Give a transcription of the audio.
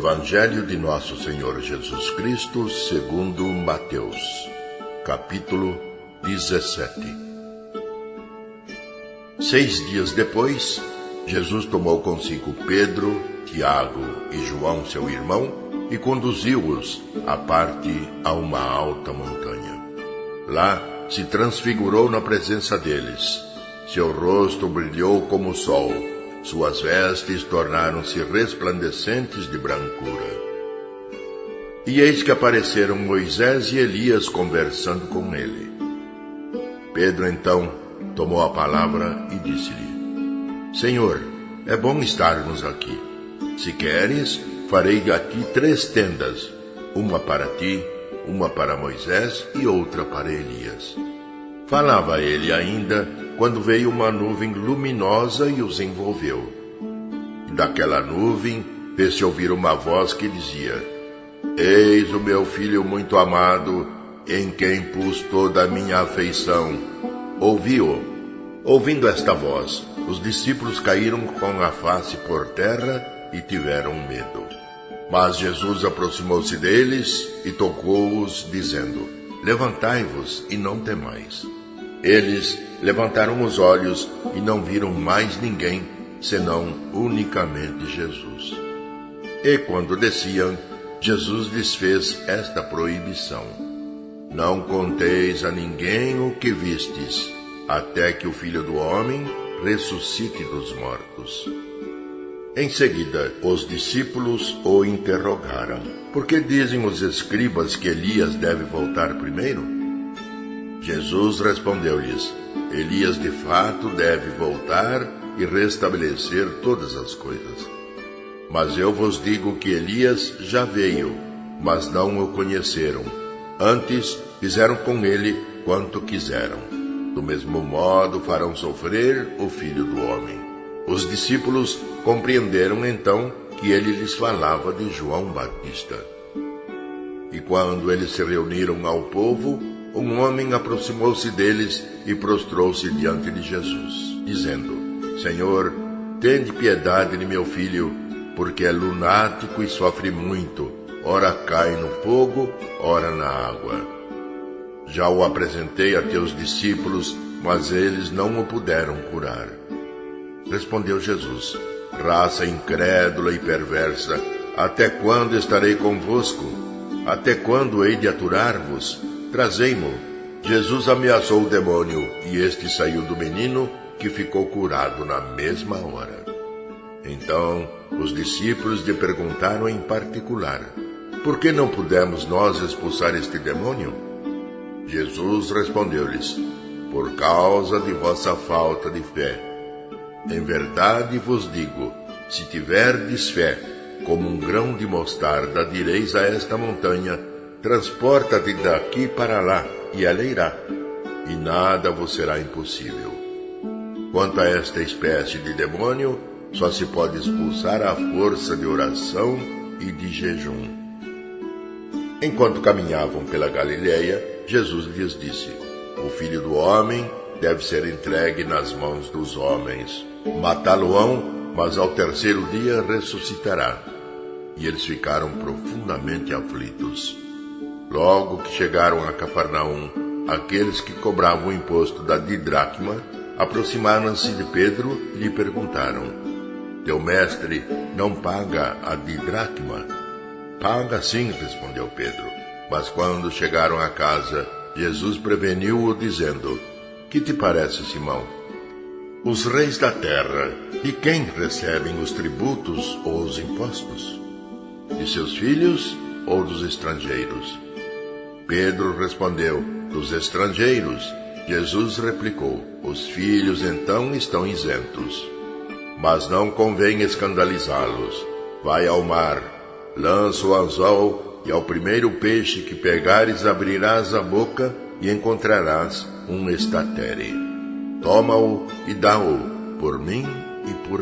Evangelho de Nosso Senhor Jesus Cristo, segundo Mateus, capítulo 17. 6 dias depois, Jesus tomou consigo Pedro, Tiago e João, seu irmão, e conduziu-os à parte a uma alta montanha. Lá se transfigurou na presença deles. Seu rosto brilhou como o sol. Suas vestes tornaram-se resplandecentes de brancura. E eis que apareceram Moisés e Elias conversando com ele. Pedro então tomou a palavra e disse-lhe: Senhor, é bom estarmos aqui. Se queres, farei aqui 3 tendas, uma para ti, uma para Moisés e outra para Elias. Falava ele ainda, quando veio uma nuvem luminosa e os envolveu. Daquela nuvem fez-se ouvir uma voz que dizia: Eis o meu filho muito amado, em quem pus toda a minha afeição. Ouvi-o. Ouvindo esta voz, os discípulos caíram com a face por terra e tiveram medo. Mas Jesus aproximou-se deles e tocou-os, dizendo: Levantai-vos e não temais. Eles levantaram os olhos e não viram mais ninguém, senão unicamente Jesus. E quando desciam, Jesus lhes fez esta proibição: Não conteis a ninguém o que vistes, até que o Filho do Homem ressuscite dos mortos. Em seguida, os discípulos o interrogaram: Por que dizem os escribas que Elias deve voltar primeiro? Jesus respondeu-lhes: Elias de fato deve voltar e restabelecer todas as coisas. Mas eu vos digo que Elias já veio, mas não o conheceram. Antes fizeram com ele quanto quiseram. Do mesmo modo farão sofrer o Filho do Homem. Os discípulos compreenderam então que ele lhes falava de João Batista. E quando eles se reuniram ao povo, um homem aproximou-se deles e prostrou-se diante de Jesus, dizendo: Senhor, tende piedade de meu filho, porque é lunático e sofre muito, ora cai no fogo, ora na água. Já o apresentei a teus discípulos, mas eles não o puderam curar. Respondeu Jesus: Raça incrédula e perversa, até quando estarei convosco? Até quando hei de aturar-vos? Trazei-mo. Jesus ameaçou o demônio, e este saiu do menino, que ficou curado na mesma hora. Então os discípulos lhe perguntaram em particular: Por que não pudemos nós expulsar este demônio? Jesus respondeu-lhes: Por causa de vossa falta de fé. Em verdade vos digo, se tiverdes fé, como um grão de mostarda, direis a esta montanha: Transporta-te daqui para lá, e ela irá, e nada vos será impossível. Quanto a esta espécie de demônio, só se pode expulsar à força de oração e de jejum. Enquanto caminhavam pela Galileia, Jesus lhes disse: O Filho do Homem deve ser entregue nas mãos dos homens. Matá-lo-ão, mas ao 3º dia ressuscitará. E eles ficaram profundamente aflitos. Logo que chegaram a Cafarnaum, aqueles que cobravam o imposto da didracma aproximaram-se de Pedro e lhe perguntaram: Teu mestre não paga a didracma? Paga sim, respondeu Pedro. Mas quando chegaram à casa, Jesus preveniu-o, dizendo: Que te parece, Simão? Os reis da terra, de quem recebem os tributos ou os impostos? De seus filhos ou dos estrangeiros? Pedro respondeu: Dos estrangeiros. Jesus replicou: Os filhos então estão isentos. Mas não convém escandalizá-los. Vai ao mar, lança o anzol, e ao primeiro peixe que pegares abrirás a boca e encontrarás um estatere. Toma-o e dá-o por mim e por